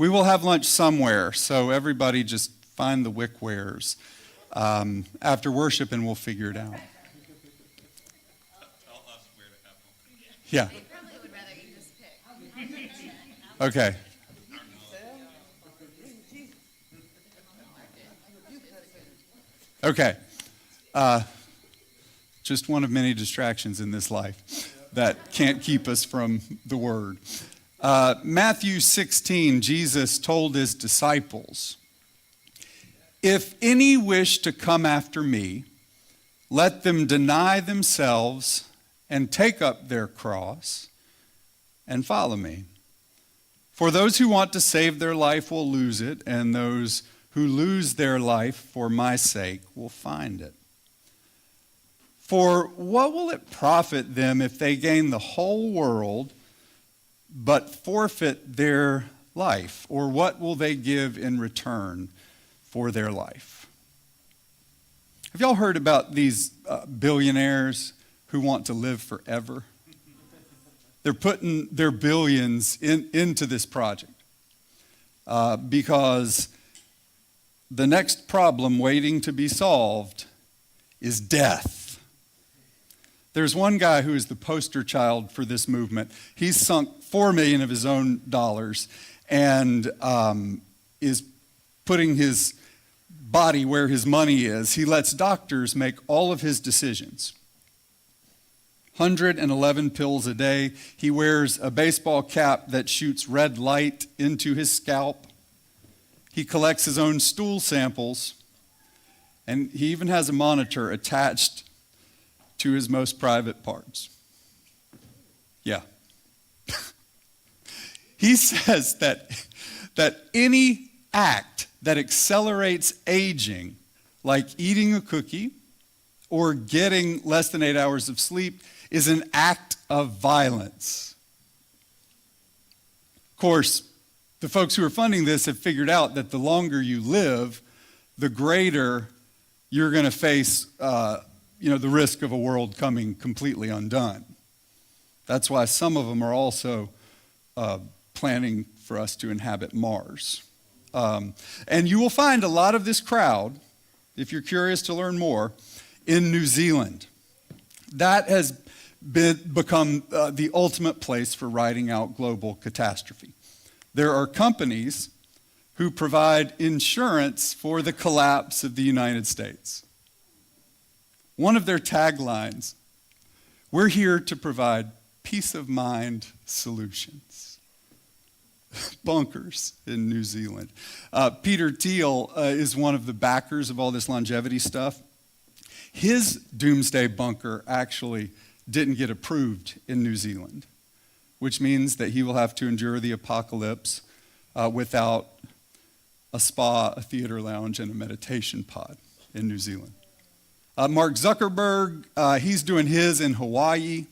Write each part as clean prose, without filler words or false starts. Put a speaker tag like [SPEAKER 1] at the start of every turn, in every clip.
[SPEAKER 1] We will have lunch somewhere, so everybody just find the wickwares after worship and we'll figure it out.
[SPEAKER 2] Tell us where to have lunch.
[SPEAKER 1] Yeah.
[SPEAKER 3] They probably would rather you just pick.
[SPEAKER 1] Okay. Okay. Just one of many distractions in this life that can't keep us from the word. Matthew 16, Jesus told his disciples, "If any wish to come after me, let them deny themselves and take up their cross and follow me. For those who want to save their life will lose it, and those who lose their life for my sake will find it. For what will it profit them if they gain the whole world but forfeit their life? Or what will they give in return for their life?" Have y'all heard about these billionaires who want to live forever? They're putting their billions into this project because the next problem waiting to be solved is death. There's one guy who is the poster child for this movement. He's sunk $4 million of his own dollars and is putting his body where his money is. He lets doctors make all of his decisions. 111 pills a day. He wears a baseball cap that shoots red light into his scalp. He collects his own stool samples. And he even has a monitor attached to his most private parts. Yeah. He says that any act that accelerates aging, like eating a cookie or getting less than 8 hours of sleep, is an act of violence. Of course, the folks who are funding this have figured out that the longer you live, the greater you're going to face the risk of a world coming completely undone. That's why some of them are also planning for us to inhabit Mars. And you will find a lot of this crowd, if you're curious to learn more, in New Zealand. That has become the ultimate place for riding out global catastrophe. There are companies who provide insurance for the collapse of the United States. One of their taglines, "We're here to provide peace of mind solutions." Bunkers in New Zealand. Peter Thiel is one of the backers of all this longevity stuff. His doomsday bunker actually didn't get approved in New Zealand, which means that he will have to endure the apocalypse without a spa, a theater lounge, and a meditation pod in New Zealand. Mark Zuckerberg, he's doing his in Hawaii.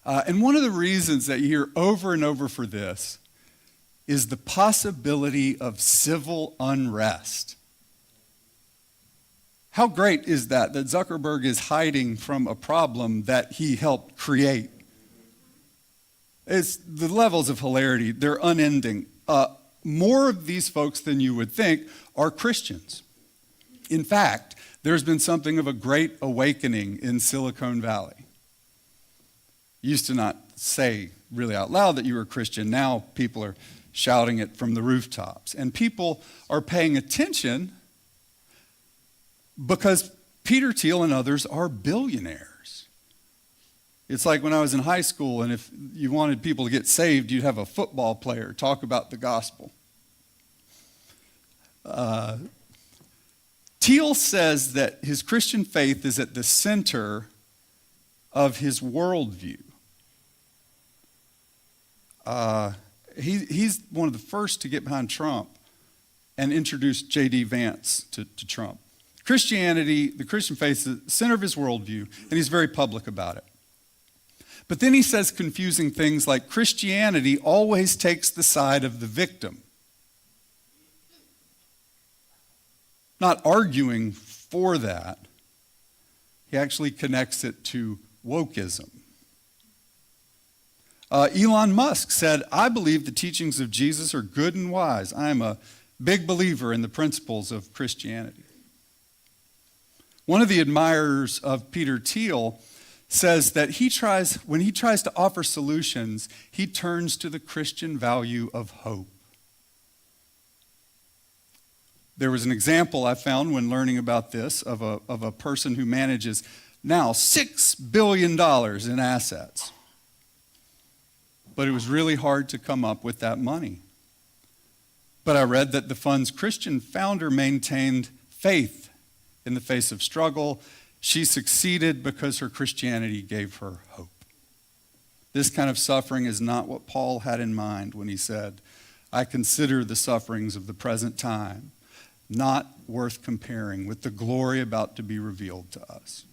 [SPEAKER 1] And one of the reasons that you hear over and over for this is the possibility of civil unrest. How great is that Zuckerberg is hiding from a problem that he helped create? It's the levels of hilarity, they're unending. More of these folks than you would think are Christians. In fact, there's been something of a great awakening in Silicon Valley. You used to not say really out loud that you were a Christian. Now people are shouting it from the rooftops. And people are paying attention because Peter Thiel and others are billionaires. It's like when I was in high school, and if you wanted people to get saved, you'd have a football player talk about the gospel. Thiel says that his Christian faith is at the center of his worldview. He's one of the first to get behind Trump and introduce J.D. Vance to Trump. Christianity, the Christian faith, is the center of his worldview, and he's very public about it. But then he says confusing things like Christianity always takes the side of the victim. Not arguing for that, he actually connects it to wokeism. Elon Musk said, I believe the teachings of Jesus are good and wise. I am a big believer in the principles of Christianity. One of the admirers of Peter Thiel says that when he tries to offer solutions, he turns to the Christian value of hope. There was an example I found when learning about this of a person who manages now $6 billion in assets. But it was really hard to come up with that money. But I read that the fund's Christian founder maintained faith in the face of struggle. She succeeded because her Christianity gave her hope. This kind of suffering is not what Paul had in mind when he said, I consider the sufferings of the present time not worth comparing with the glory about to be revealed to us.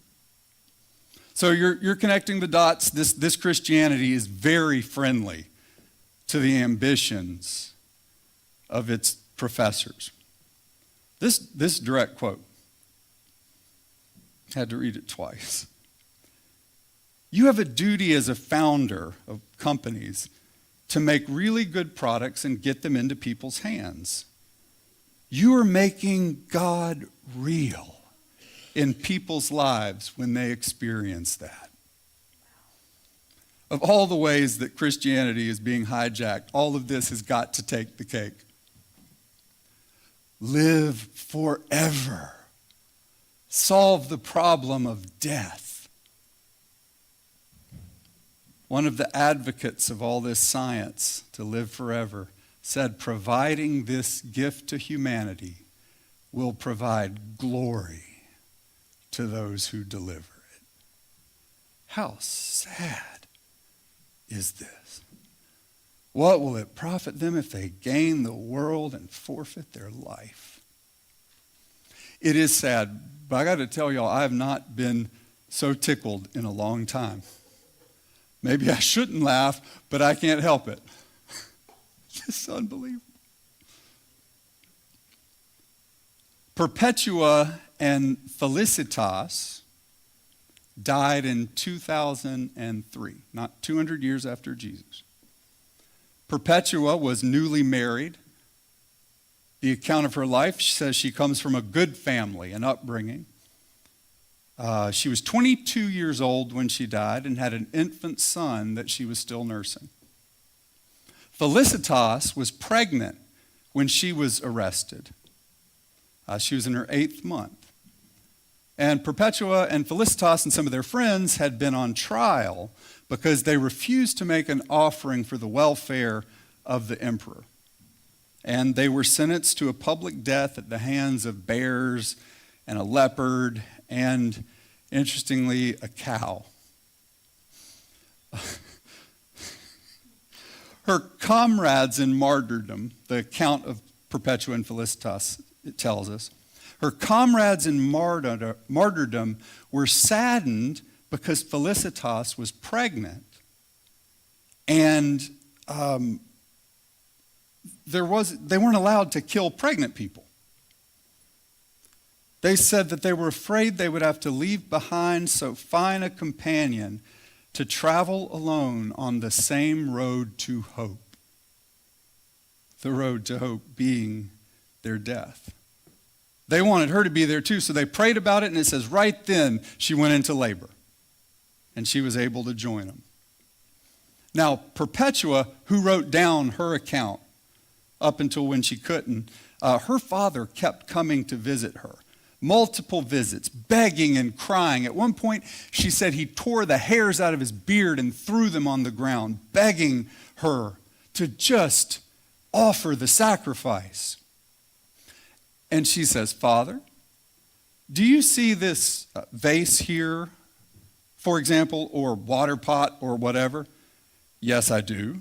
[SPEAKER 1] So you're connecting the dots. This Christianity is very friendly to the ambitions of its professors. This direct quote, had to read it twice. You have a duty as a founder of companies to make really good products and get them into people's hands. You are making God real in people's lives when they experience that. Of all the ways that Christianity is being hijacked, all of this has got to take the cake. Live forever. Solve the problem of death. One of the advocates of all this science, to live forever, said providing this gift to humanity will provide glory to those who deliver it. How sad is this? What will it profit them if they gain the world and forfeit their life? It is sad, but I got to tell y'all, I have not been so tickled in a long time. Maybe I shouldn't laugh, but I can't help it. It's unbelievable. Perpetua and Felicitas died in 2003, not 200 years after Jesus. Perpetua was newly married. The account of her life says she comes from a good family and upbringing. She was 22 years old when she died and had an infant son that she was still nursing. Felicitas was pregnant when she was arrested. She was in her 8th month. And Perpetua and Felicitas and some of their friends had been on trial because they refused to make an offering for the welfare of the emperor. And they were sentenced to a public death at the hands of bears and a leopard and, interestingly, a cow. Her comrades in martyrdom, the account of Perpetua and Felicitas, it tells us, her comrades in martyrdom were saddened because Felicitas was pregnant. And they weren't allowed to kill pregnant people. They said that they were afraid they would have to leave behind so fine a companion to travel alone on the same road to hope. The road to hope being their death. They wanted her to be there too, so they prayed about it, and it says right then she went into labor, and she was able to join them. Now, Perpetua, who wrote down her account up until when she couldn't, her father kept coming to visit her. Multiple visits, begging and crying. At one point, she said he tore the hairs out of his beard and threw them on the ground, begging her to just offer the sacrifice. And she says, Father, do you see this vase here, for example, or water pot or whatever? Yes, I do,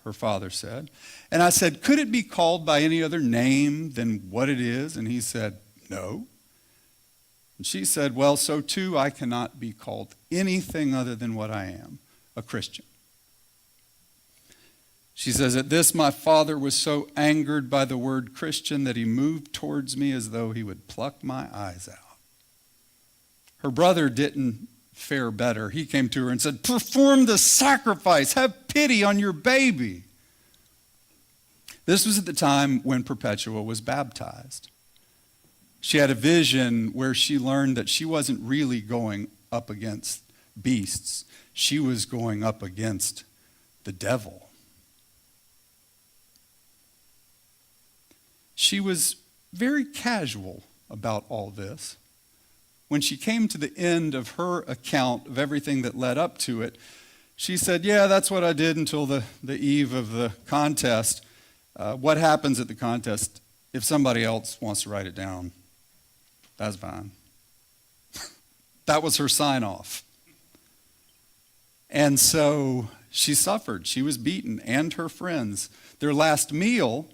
[SPEAKER 1] her father said. And I said, could it be called by any other name than what it is? And he said, no. And she said, well, so too I cannot be called anything other than what I am, a Christian. She says, at this my father was so angered by the word Christian that he moved towards me as though he would pluck my eyes out. Her brother didn't fare better. He came to her and said, "Perform the sacrifice. Have pity on your baby." This was at the time when Perpetua was baptized. She had a vision where she learned that she wasn't really going up against beasts. She was going up against the devil. She was very casual about all this. When she came to the end of her account of everything that led up to it, she said, "Yeah, that's what I did until the eve of the contest. What happens at the contest, if somebody else wants to write it down, that's fine." That was her sign-off. And so she suffered. She was beaten, and her friends. Their last meal,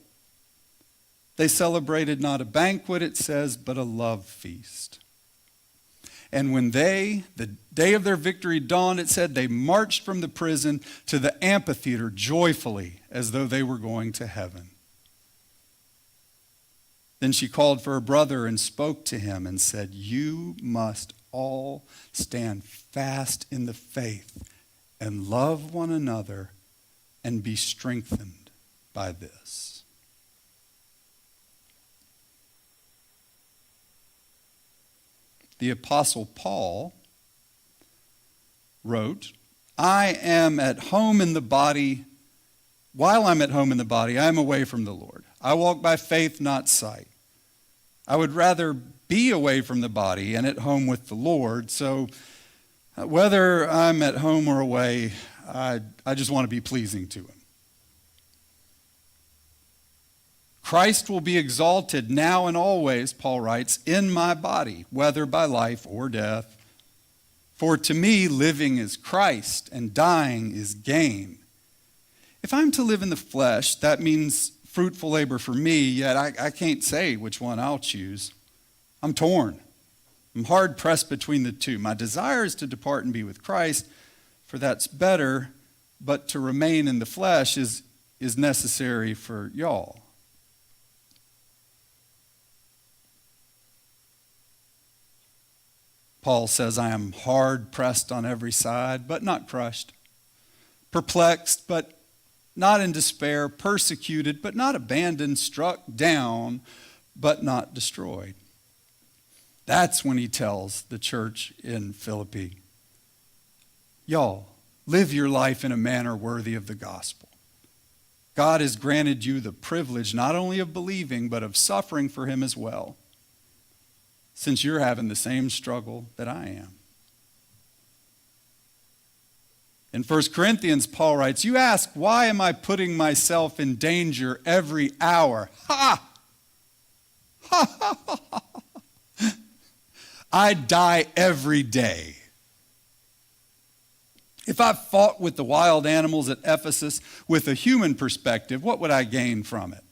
[SPEAKER 1] they celebrated not a banquet, it says, but a love feast. And when the day of their victory dawned, it said, they marched from the prison to the amphitheater joyfully as though they were going to heaven. Then she called for her brother and spoke to him and said, "You must all stand fast in the faith and love one another and be strengthened by this." The Apostle Paul wrote, "I am at home in the body. While I'm at home in the body, I am away from the Lord. I walk by faith, not sight. I would rather be away from the body and at home with the Lord. So whether I'm at home or away, I just want to be pleasing to him." Christ will be exalted now and always, Paul writes, in my body, whether by life or death. For to me, living is Christ and dying is gain. If I'm to live in the flesh, that means fruitful labor for me, yet I can't say which one I'll choose. I'm torn. I'm hard pressed between the two. My desire is to depart and be with Christ, for that's better, but to remain in the flesh is necessary for y'all. Paul says, "I am hard pressed on every side, but not crushed. Perplexed, but not in despair. Persecuted, but not abandoned. Struck down, but not destroyed." That's when he tells the church in Philippi, "Y'all, live your life in a manner worthy of the gospel. God has granted you the privilege not only of believing, but of suffering for him as well, since you're having the same struggle that I am." In 1 Corinthians, Paul writes, "You ask, why am I putting myself in danger every hour? Ha! Ha ha ha ha! I die every day. If I fought with the wild animals at Ephesus with a human perspective, what would I gain from it?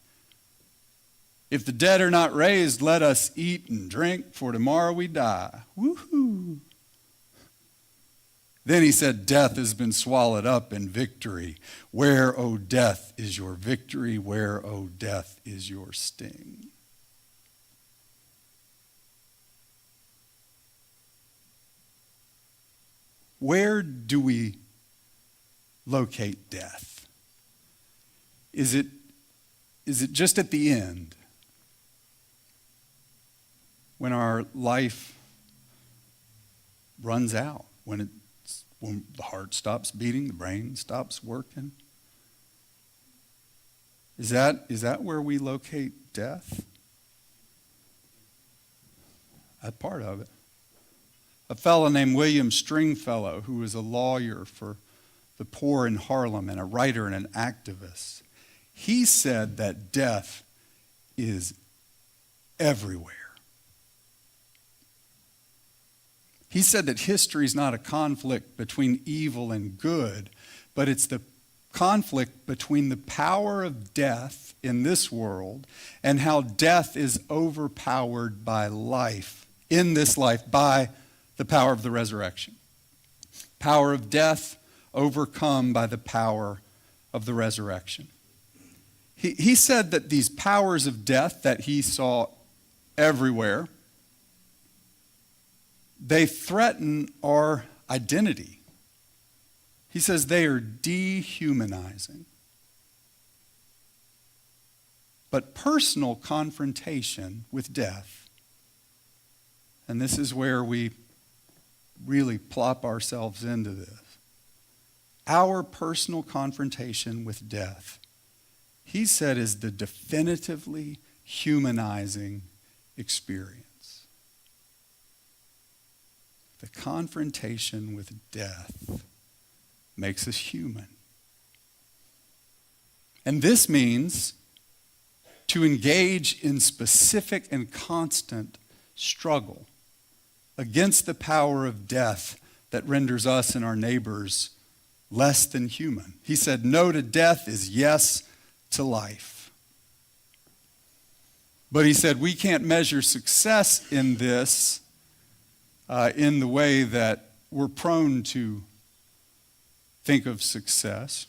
[SPEAKER 1] If the dead are not raised, let us eat and drink, for tomorrow we die." Woohoo! Then he said, "Death has been swallowed up in victory. Where, O death, is your victory? Where, O death, is your sting?" Where do we locate death? Is it just at the end, when our life runs out, when the heart stops beating, the brain stops working? Is that where we locate death? That's part of it. A fellow named William Stringfellow, who was a lawyer for the poor in Harlem and a writer and an activist, he said that death is everywhere. He said that history is not a conflict between evil and good, but it's the conflict between the power of death in this world and how death is overpowered by life, in this life, by the power of the resurrection. Power of death overcome by the power of the resurrection. He said that these powers of death that he saw everywhere, they threaten our identity. He says they are dehumanizing. But personal confrontation with death, and this is where we really plop ourselves into this. Our personal confrontation with death, he said, is the definitively humanizing experience. The confrontation with death makes us human. And this means to engage in specific and constant struggle against the power of death that renders us and our neighbors less than human. He said, no to death is yes to life. But he said, we can't measure success in this in the way that we're prone to think of success.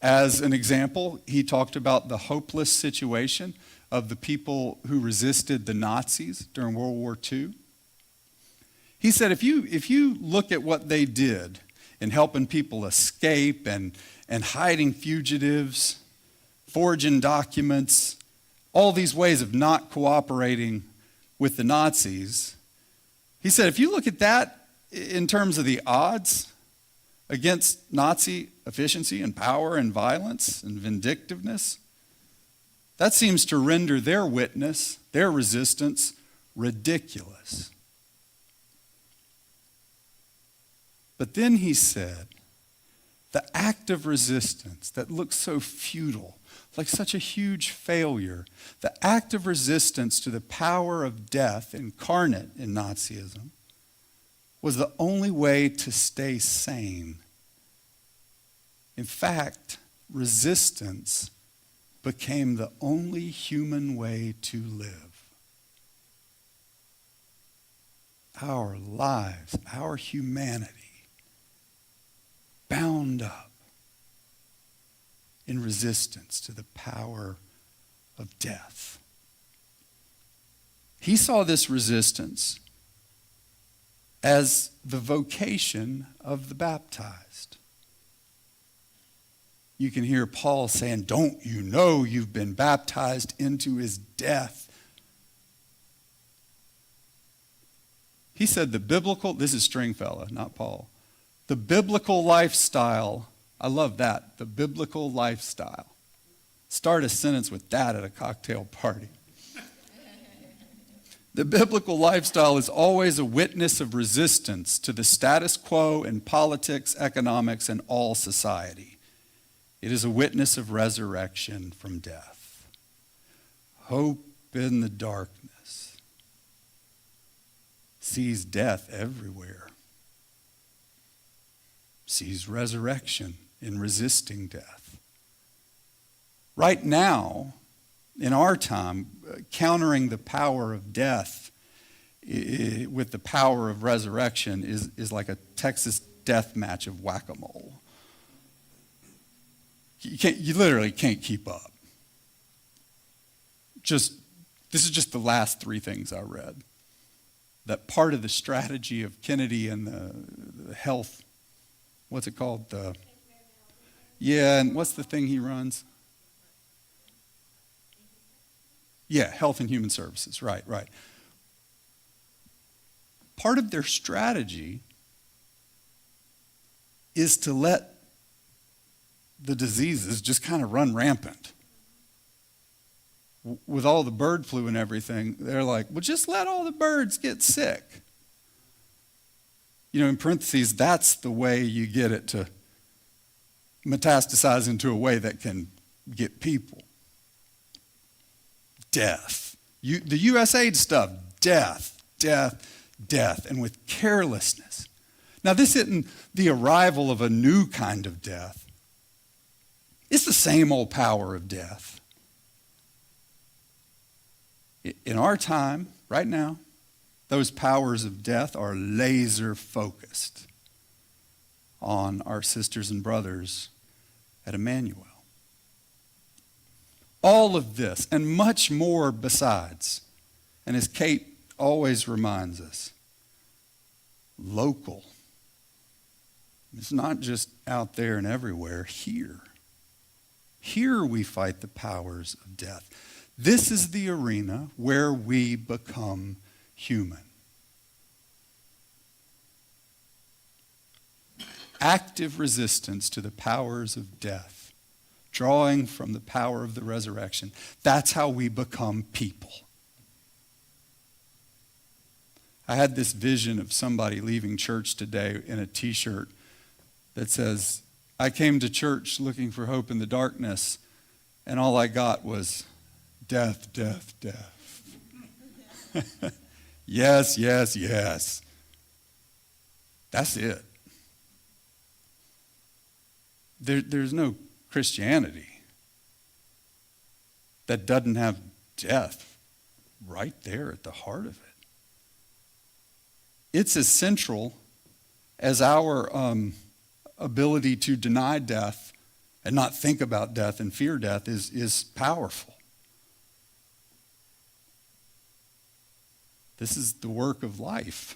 [SPEAKER 1] As an example, he talked about the hopeless situation of the people who resisted the Nazis during World War II. He said, if you look at what they did in helping people escape and hiding fugitives, forging documents, all these ways of not cooperating with the Nazis, he said, if you look at that in terms of the odds against Nazi efficiency and power and violence and vindictiveness, that seems to render their witness, their resistance, ridiculous. But then he said, the act of resistance that looks so futile, like such a huge failure, the act of resistance to the power of death incarnate in Nazism was the only way to stay sane. In fact, resistance became the only human way to live. Our lives, our humanity, bound up in resistance to the power of death. He saw this resistance as the vocation of the baptized. You can hear Paul saying, don't you know you've been baptized into his death? He said the biblical, this is Stringfellow, not Paul. The biblical lifestyle, I love that, the biblical lifestyle. Start a sentence with that at a cocktail party. The biblical lifestyle is always a witness of resistance to the status quo in politics, economics, and all society. It is a witness of resurrection from death. Hope in the darkness sees death everywhere. Sees resurrection in resisting death. Right now, in our time, countering the power of death with the power of resurrection is like a Texas death match of whack-a-mole. You literally can't keep up. This is just the last three things I read. That part of the strategy of Kennedy and the health, what's it called? And what's the thing he runs? Yeah, Health and Human Services, right. Part of their strategy is to let the diseases just kind of run rampant. With all the bird flu and everything, they're like, well, just let all the birds get sick. You know, in parentheses, that's the way you get it to metastasize into a way that can get people. Death. The USAID stuff, death. And with carelessness. Now, this isn't the arrival of a new kind of death. It's the same old power of death. In our time, right now, those powers of death are laser focused on our sisters and brothers at Emmanuel. All of this and much more besides, and as Kate always reminds us, local. It's not just out there and everywhere. Here. Here we fight the powers of death. This is the arena where we become human. Active resistance to the powers of death, drawing from the power of the resurrection. That's how we become people. I had this vision of somebody leaving church today in a t-shirt that says, I came to church looking for hope in the darkness, and all I got was death, death, death. Yes, yes, yes. That's it. There's no Christianity that doesn't have death right there at the heart of it. It's as central as our ability to deny death and not think about death and fear death is powerful. This is the work of life.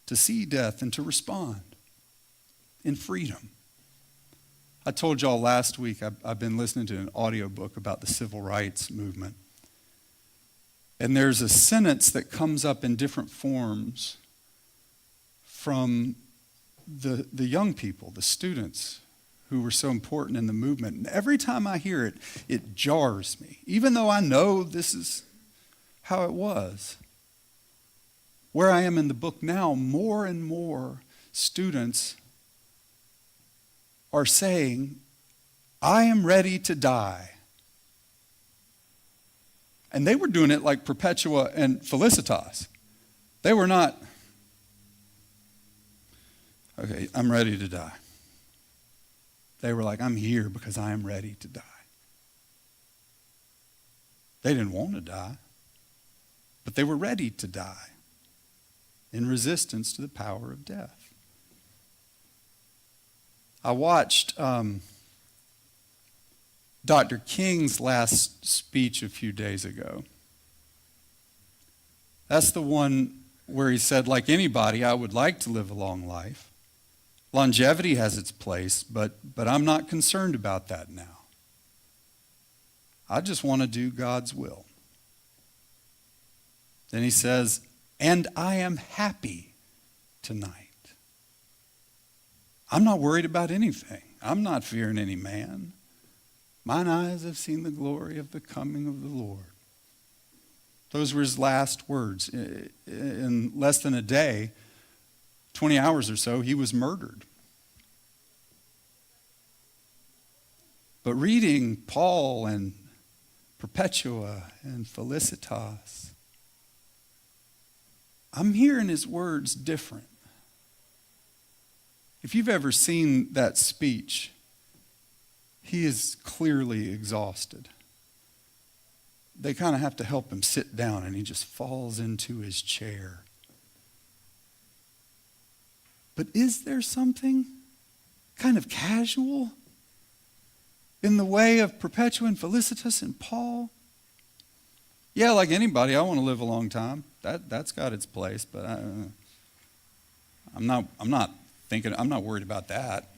[SPEAKER 1] To see death and to respond in freedom. I told y'all last week I've been listening to an audiobook about the civil rights movement. And there's a sentence that comes up in different forms from the young people, the students who were so important in the movement. And every time I hear it, it jars me, even though I know this is how it was. Where I am in the book now, more and more students are saying, I am ready to die. And they were doing it like Perpetua and Felicitas. They were not, okay, I'm ready to die. They were like, I'm here because I am ready to die. They didn't want to die, but they were ready to die in resistance to the power of death. I watched Dr. King's last speech a few days ago. That's the one where he said, like anybody, I would like to live a long life. Longevity has its place, but I'm not concerned about that now. I just want to do God's will. Then he says, and I am happy tonight. I'm not worried about anything. I'm not fearing any man. Mine eyes have seen the glory of the coming of the Lord. Those were his last words. In less than a day, 20 hours or so, he was murdered. But reading Paul and Perpetua and Felicitas, I'm hearing his words different. If you've ever seen that speech, he is clearly exhausted. They kind of have to help him sit down, and he just falls into his chair. But is there something kind of casual in the way of Perpetua and Felicitas and Paul? Yeah, like anybody, I want to live a long time. That's got its place, but I'm not worried about that.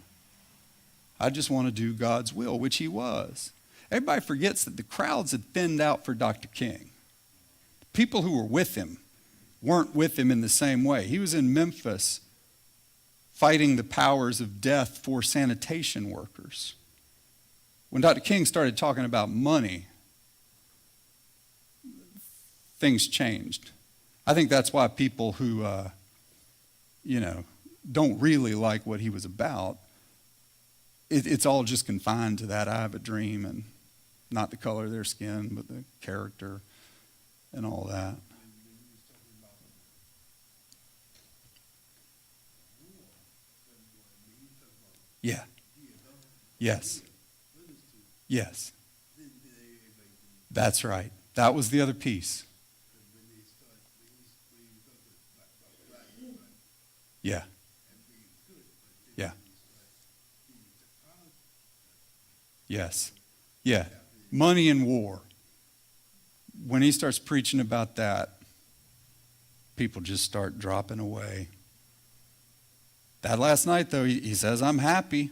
[SPEAKER 1] I just want to do God's will, which he was. Everybody forgets that the crowds had thinned out for Dr. King. People who were with him weren't with him in the same way. He was in Memphis fighting the powers of death for sanitation workers. When Dr. King started talking about money, things changed. I think that's why people who, don't really like what he was about, it's all just confined to that I have a dream, and not the color of their skin, but the character and all that. Yeah. Yes. Yes. That's right. That was the other piece. Yeah. Yeah. Yes. Yeah. Money and war. When he starts preaching about that, people just start dropping away. That last night, though, he says, I'm happy.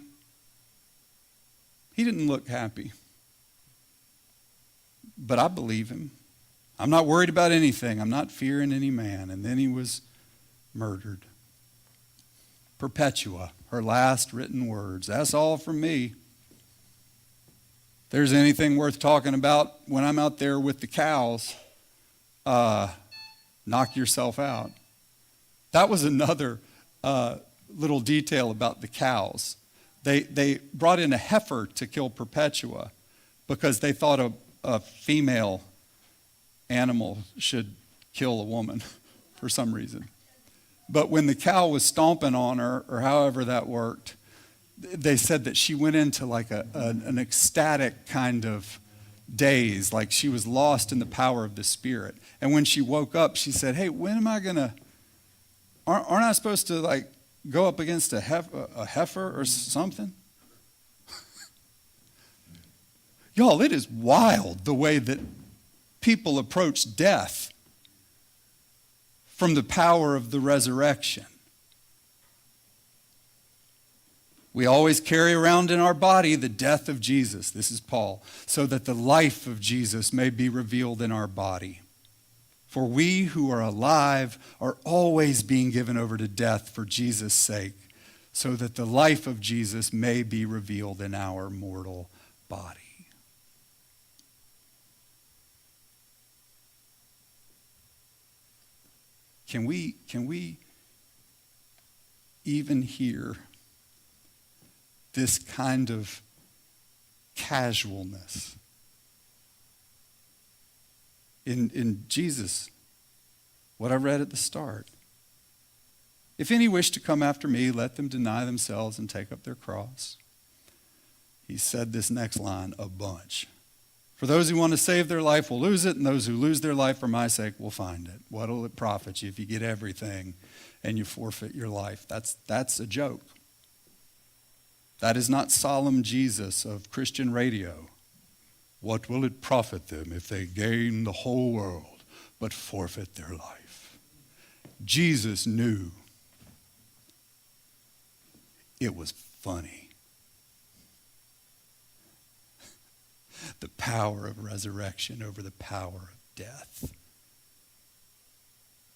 [SPEAKER 1] He didn't look happy. But I believe him. I'm not worried about anything. I'm not fearing any man. And then he was murdered. Perpetua, her last written words. That's all from me. If there's anything worth talking about when I'm out there with the cows, knock yourself out. That was another little detail about the cows. They brought in a heifer to kill Perpetua because they thought a female animal should kill a woman for some reason. But when the cow was stomping on her, or however that worked, they said that she went into like an ecstatic kind of daze, like she was lost in the power of the Spirit. And when she woke up, she said, hey, when am I going to, aren't I supposed to like go up against a heifer or something? Y'all, it is wild the way that people approach death from the power of the resurrection. We always carry around in our body the death of Jesus, this is Paul, so that the life of Jesus may be revealed in our body. For we who are alive are always being given over to death for Jesus' sake, so that the life of Jesus may be revealed in our mortal body. Can we even hear this kind of casualness in Jesus, what I read at the start? If any wish to come after me, let them deny themselves and take up their cross. He said this next line a bunch. For those who want to save their life will lose it, and those who lose their life for my sake will find it. What will it profit you if you get everything and you forfeit your life? That's a joke. That is not solemn Jesus of Christian radio. What will it profit them if they gain the whole world but forfeit their life? Jesus knew it was funny. The power of resurrection over the power of death.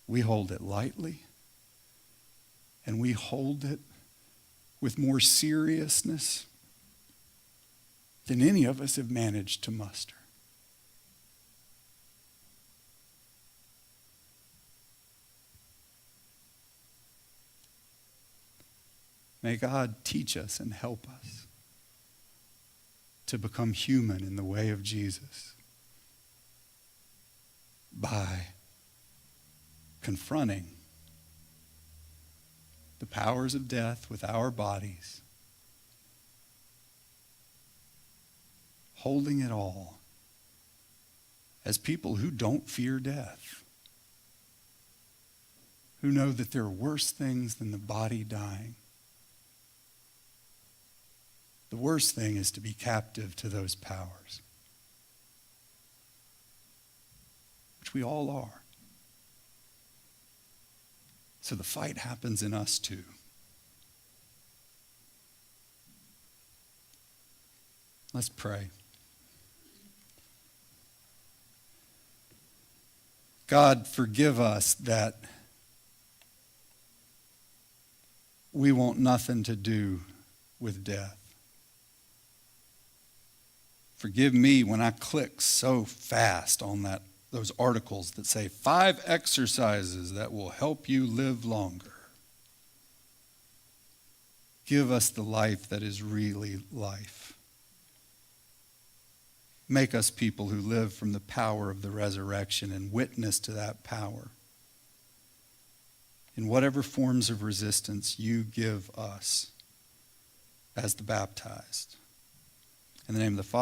[SPEAKER 1] We hold it lightly, and we hold it with more seriousness than any of us have managed to muster. May God teach us and help us to become human in the way of Jesus by confronting the powers of death with our bodies, holding it all as people who don't fear death, who know that there are worse things than the body dying. The worst thing is to be captive to those powers, which we all are. So the fight happens in us too. Let's pray. God, forgive us that we want nothing to do with death. Forgive me when I click so fast on those articles that say 5 exercises that will help you live longer. Give us the life that is really life. Make us people who live from the power of the resurrection and witness to that power. In whatever forms of resistance you give us as the baptized. In the name of the Father,